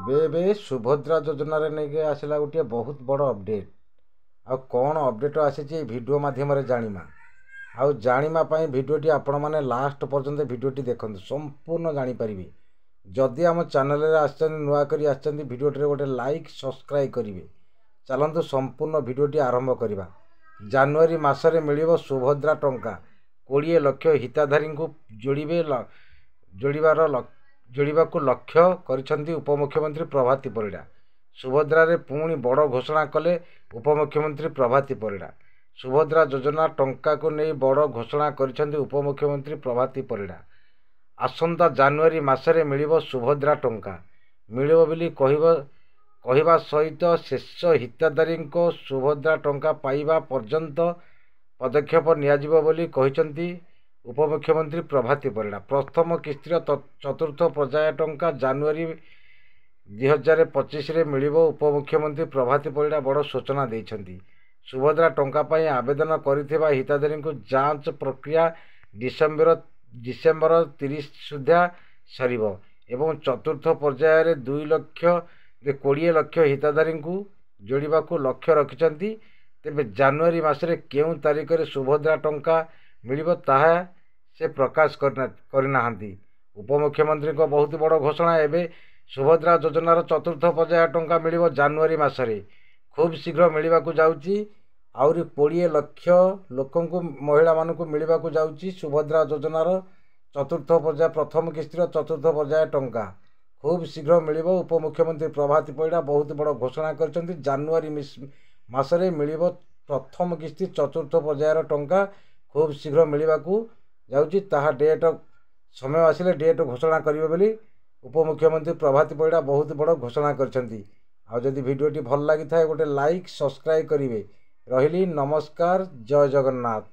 ଏବେ ସୁଭଦ୍ରା ଯୋଜନାରେ ନେଇକି ଆସିଲା ଗୋଟିଏ ବହୁତ ବଡ଼ ଅପଡ଼େଟ୍। ଆଉ କ'ଣ ଅପଡ଼େଟ୍ ଆସିଛି ଏଇ ଭିଡ଼ିଓ ମାଧ୍ୟମରେ ଜାଣିମା। ଆଉ ଜାଣିବା ପାଇଁ ଭିଡ଼ିଓଟି ଆପଣମାନେ ଲାଷ୍ଟ ପର୍ଯ୍ୟନ୍ତ ଭିଡ଼ିଓଟି ଦେଖନ୍ତୁ, ସମ୍ପୂର୍ଣ୍ଣ ଜାଣିପାରିବେ। ଯଦି ଆମ ଚ୍ୟାନେଲରେ ଆସିଛନ୍ତି, ନୂଆ କରି ଆସିଛନ୍ତି, ଭିଡ଼ିଓଟିରେ ଗୋଟେ ଲାଇକ୍ ସବସ୍କ୍ରାଇବ୍ କରିବେ। ଚାଲନ୍ତୁ ସମ୍ପୂର୍ଣ୍ଣ ଭିଡ଼ିଓଟି ଆରମ୍ଭ କରିବା। ଜାନୁଆରୀ ମାସରେ ମିଳିବ ସୁଭଦ୍ରା ଟଙ୍କା। 20 ଲକ୍ଷ ହିତାଧାରୀଙ୍କୁ ଯୋଡ଼ିବାକୁ ଲକ୍ଷ୍ୟ କରିଛନ୍ତି ଉପମୁଖ୍ୟମନ୍ତ୍ରୀ ପ୍ରଭାତୀ ପରିଡ଼ା। ସୁଭଦ୍ରାରେ ପୁଣି ବଡ଼ ଘୋଷଣା କଲେ ଉପମୁଖ୍ୟମନ୍ତ୍ରୀ ପ୍ରଭାତୀ ପରିଡ଼ା। ସୁଭଦ୍ରା ଯୋଜନା ଟଙ୍କାକୁ ନେଇ ବଡ଼ ଘୋଷଣା କରିଛନ୍ତି ଉପମୁଖ୍ୟମନ୍ତ୍ରୀ ପ୍ରଭାତୀ ପରିଡ଼ା। ଆସନ୍ତା ଜାନୁଆରୀ ମାସରେ ମିଳିବ ସୁଭଦ୍ରା ଟଙ୍କା। ମିଳିବ ବୋଲି କହିବା ସହିତ ଶେଷ ହିତାଧାରୀଙ୍କ ସୁଭଦ୍ରା ଟଙ୍କା ପାଇବା ପର୍ଯ୍ୟନ୍ତ ପଦକ୍ଷେପ ନିଆଯିବ ବୋଲି କହିଛନ୍ତି ଉପମୁଖ୍ୟମନ୍ତ୍ରୀ ପ୍ରଭାତୀ ପରିଡ଼ା। ପ୍ରଥମ କିସ୍ତିର ଚତୁର୍ଥ ପର୍ଯ୍ୟାୟ ଟଙ୍କା ଜାନୁଆରୀ 2025ରେ ମିଳିବ। ଉପମୁଖ୍ୟମନ୍ତ୍ରୀ ପ୍ରଭାତୀ ପରିଡ଼ା ବଡ଼ ସୂଚନା ଦେଇଛନ୍ତି। ସୁଭଦ୍ରା ଟଙ୍କା ପାଇଁ ଆବେଦନ କରିଥିବା ହିତାଧାରୀଙ୍କୁ ଯାଞ୍ଚ ପ୍ରକ୍ରିୟା ଡିସେମ୍ବର 30 ସୁଦ୍ଧା ସରିବ ଏବଂ ଚତୁର୍ଥ ପର୍ଯ୍ୟାୟରେ 20 ଲକ୍ଷ ହିତାଧାରୀଙ୍କୁ ଯୋଡ଼ିବାକୁ ଲକ୍ଷ୍ୟ ରଖିଛନ୍ତି। ତେବେ ଜାନୁଆରୀ ମାସରେ କେଉଁ ତାରିଖରେ ସୁଭଦ୍ରା ଟଙ୍କା ମିଳିବ ତାହା ସେ ପ୍ରକାଶ କରିନାହାନ୍ତି। ଉପମୁଖ୍ୟମନ୍ତ୍ରୀଙ୍କ ବହୁତ ବଡ଼ ଘୋଷଣା। ଏବେ ସୁଭଦ୍ରା ଯୋଜନାର ଚତୁର୍ଥ ପର୍ଯ୍ୟାୟ ଟଙ୍କା ମିଳିବ ଜାନୁଆରୀ ମାସରେ। ଖୁବ୍ ଶୀଘ୍ର ମିଳିବାକୁ ଯାଉଛି। ଆହୁରି 20 ଲକ୍ଷ ଲୋକଙ୍କୁ, ମହିଳାମାନଙ୍କୁ ମିଳିବାକୁ ଯାଉଛି ସୁଭଦ୍ରା ଯୋଜନାର ଚତୁର୍ଥ ପର୍ଯ୍ୟାୟ, ପ୍ରଥମ କିସ୍ତିର ଚତୁର୍ଥ ପର୍ଯ୍ୟାୟ ଟଙ୍କା। ଖୁବ୍ ଶୀଘ୍ର ମିଳିବ। ଉପମୁଖ୍ୟମନ୍ତ୍ରୀ ପ୍ରଭାତୀ ପରିଡ଼ା ବହୁତ ବଡ଼ ଘୋଷଣା କରିଛନ୍ତି। ଜାନୁଆରୀ ମାସରେ ମିଳିବ ପ୍ରଥମ କିସ୍ତି ଚତୁର୍ଥ ପର୍ଯ୍ୟାୟର ଟଙ୍କା। ଖୁବ୍ ଶୀଘ୍ର ମିଳିବାକୁ ଯାଉଛି। ତାହା ସମୟ ଆସିଲେ ଡେଟ୍ ଘୋଷଣା କରିବେ ବୋଲି ଉପମୁଖ୍ୟମନ୍ତ୍ରୀ ପ୍ରଭାତୀ ପରିଡ଼ା ବହୁତ ବଡ଼ ଘୋଷଣା କରିଛନ୍ତି। ଆଉ ଯଦି ଭିଡ଼ିଓଟି ଭଲ ଲାଗିଥାଏ ଗୋଟେ ଲାଇକ୍ ସବସ୍କ୍ରାଇବ୍ କରିବେ। ରହିଲି, ନମସ୍କାର, ଜୟ ଜଗନ୍ନାଥ।